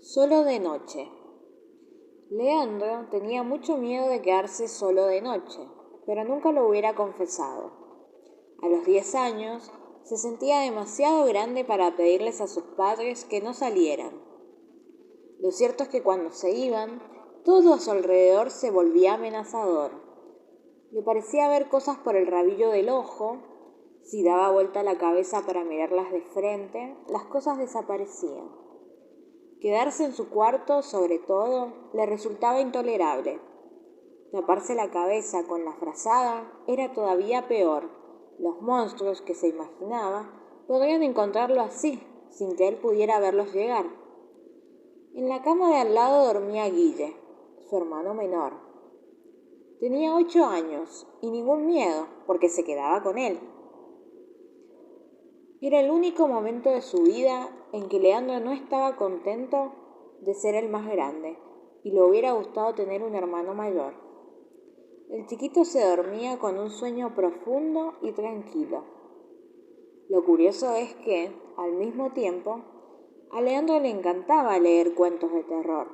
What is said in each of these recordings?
Solo de noche. Leandro tenía mucho miedo de quedarse solo de noche, pero nunca lo hubiera confesado. A los 10 años se sentía demasiado grande para pedirles a sus padres que no salieran. Lo cierto es que cuando se iban, todo a su alrededor se volvía amenazador. Le parecía ver cosas por el rabillo del ojo. Si daba vuelta la cabeza para mirarlas de frente, las cosas desaparecían. Quedarse en su cuarto, sobre todo, le resultaba intolerable. Taparse la cabeza con la frazada era todavía peor. Los monstruos que se imaginaba podrían encontrarlo así, sin que él pudiera verlos llegar. En la cama de al lado dormía Guille, su hermano menor. Tenía 8 años y ningún miedo, porque se quedaba con él. Era el único momento de su vida en que Leandro no estaba contento de ser el más grande y le hubiera gustado tener un hermano mayor. El chiquito se dormía con un sueño profundo y tranquilo. Lo curioso es que, al mismo tiempo, a Leandro le encantaba leer cuentos de terror.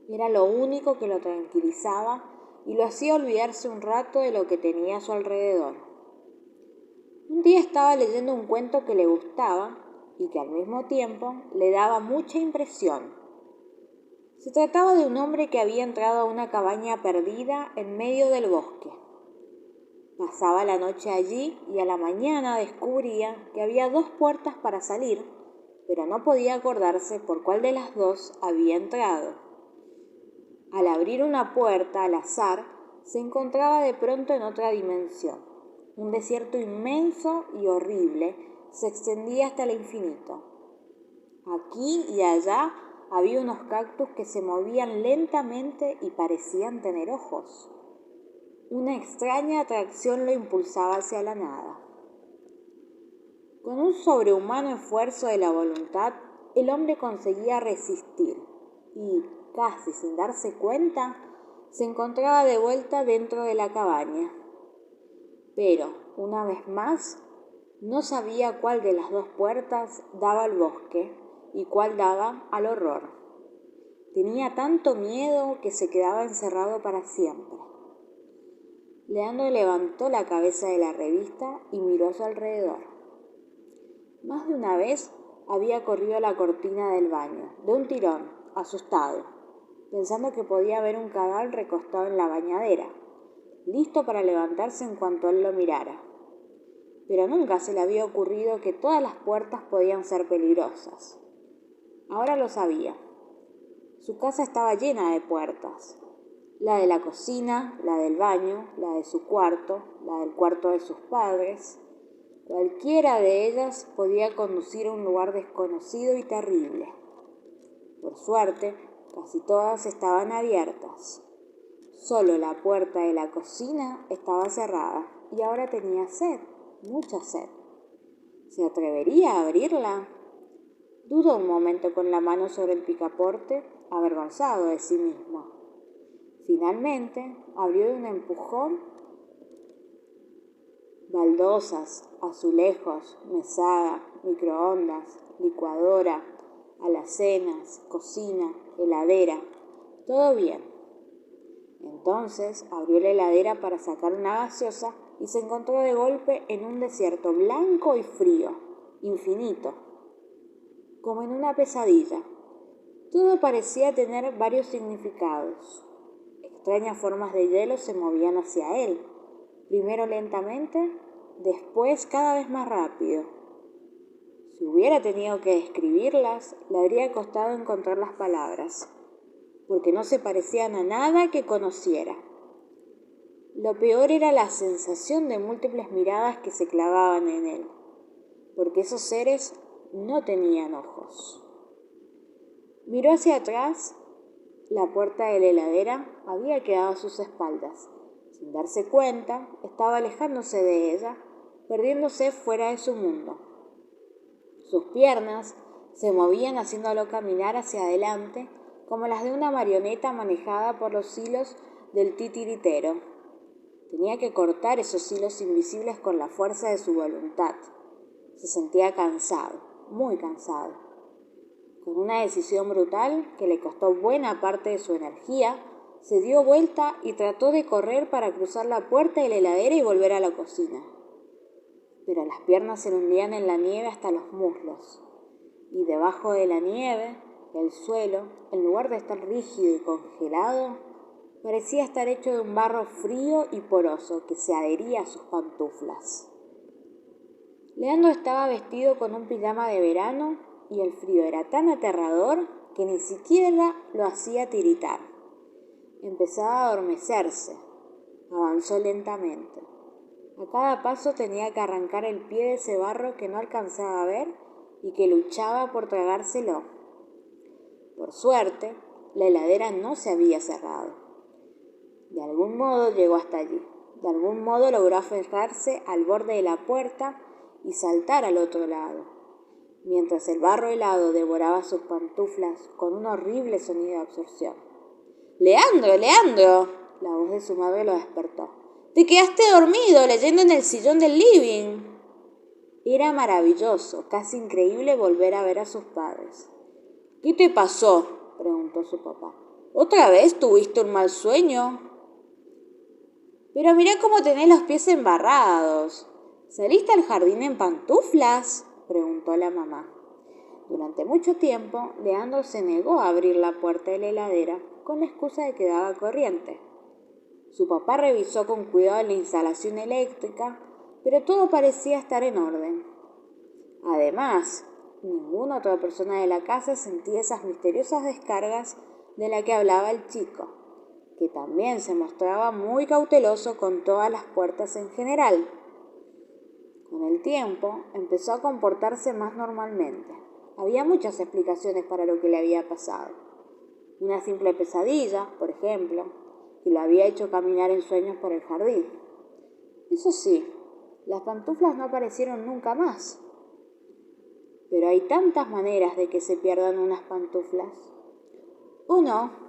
Era lo único que lo tranquilizaba y lo hacía olvidarse un rato de lo que tenía a su alrededor. Un día estaba leyendo un cuento que le gustaba y que al mismo tiempo le daba mucha impresión. Se trataba de un hombre que había entrado a una cabaña perdida en medio del bosque. Pasaba la noche allí y a la mañana descubría que había 2 puertas para salir, pero no podía acordarse por cuál de las 2 había entrado. Al abrir una puerta al azar, se encontraba de pronto en otra dimensión. Un desierto inmenso y horrible se extendía hasta el infinito. Aquí y allá había unos cactus que se movían lentamente y parecían tener ojos. Una extraña atracción lo impulsaba hacia la nada. Con un sobrehumano esfuerzo de la voluntad, el hombre conseguía resistir y, casi sin darse cuenta, se encontraba de vuelta dentro de la cabaña. Pero, una vez más, no sabía cuál de las 2 puertas daba al bosque y cuál daba al horror. Tenía tanto miedo que se quedaba encerrado para siempre. Leandro levantó la cabeza de la revista y miró a su alrededor. Más de una vez había corrido a la cortina del baño, de un tirón, asustado, pensando que podía ver un cadáver recostado en la bañadera, listo para levantarse en cuanto él lo mirara. Pero nunca se le había ocurrido que todas las puertas podían ser peligrosas. Ahora lo sabía. Su casa estaba llena de puertas. La de la cocina, la del baño, la de su cuarto, la del cuarto de sus padres. Cualquiera de ellas podía conducir a un lugar desconocido y terrible. Por suerte, casi todas estaban abiertas. Solo la puerta de la cocina estaba cerrada y ahora tenía sed, mucha sed. ¿Se atrevería a abrirla? Dudó un momento con la mano sobre el picaporte, avergonzado de sí mismo. Finalmente, abrió de un empujón baldosas, azulejos, mesada, microondas, licuadora, alacenas, cocina, heladera, todo bien. Entonces abrió la heladera para sacar una gaseosa y se encontró de golpe en un desierto blanco y frío, infinito, como en una pesadilla. Todo parecía tener varios significados. Extrañas formas de hielo se movían hacia él, primero lentamente, después cada vez más rápido. Si hubiera tenido que describirlas, le habría costado encontrar las palabras, porque no se parecían a nada que conociera. Lo peor era la sensación de múltiples miradas que se clavaban en él, porque esos seres no tenían ojos. Miró hacia atrás. La puerta de la heladera había quedado a sus espaldas. Sin darse cuenta, estaba alejándose de ella, perdiéndose fuera de su mundo. Sus piernas se movían haciéndolo caminar hacia adelante como las de una marioneta manejada por los hilos del titiritero. Tenía que cortar esos hilos invisibles con la fuerza de su voluntad. Se sentía cansado, muy cansado. Con una decisión brutal que le costó buena parte de su energía, se dio vuelta y trató de correr para cruzar la puerta de la heladera y volver a la cocina. Pero las piernas se le hundían en la nieve hasta los muslos, y debajo de la nieve, el suelo, en lugar de estar rígido y congelado, parecía estar hecho de un barro frío y poroso que se adhería a sus pantuflas. Leandro estaba vestido con un pijama de verano y el frío era tan aterrador que ni siquiera lo hacía tiritar. Empezaba a adormecerse. Avanzó lentamente. A cada paso tenía que arrancar el pie de ese barro que no alcanzaba a ver y que luchaba por tragárselo. Por suerte, la heladera no se había cerrado. De algún modo llegó hasta allí. De algún modo logró aferrarse al borde de la puerta y saltar al otro lado, mientras el barro helado devoraba sus pantuflas con un horrible sonido de absorción. ¡Leandro, Leandro! La voz de su madre lo despertó. ¡Te quedaste dormido leyendo en el sillón del living! Era maravilloso, casi increíble volver a ver a sus padres. ¿Qué te pasó?, preguntó su papá. ¿Otra vez tuviste un mal sueño? Pero mirá cómo tenés los pies embarrados. ¿Saliste al jardín en pantuflas?, preguntó la mamá. Durante mucho tiempo, Leandro se negó a abrir la puerta de la heladera con la excusa de que daba corriente. Su papá revisó con cuidado la instalación eléctrica, pero todo parecía estar en orden. Además, ninguna otra persona de la casa sentía esas misteriosas descargas de las que hablaba el chico, que también se mostraba muy cauteloso con todas las puertas en general. Con el tiempo, empezó a comportarse más normalmente. Había muchas explicaciones para lo que le había pasado. Una simple pesadilla, por ejemplo, que lo había hecho caminar en sueños por el jardín. Eso sí, las pantuflas no aparecieron nunca más. Pero hay tantas maneras de que se pierdan unas pantuflas. ¿O no?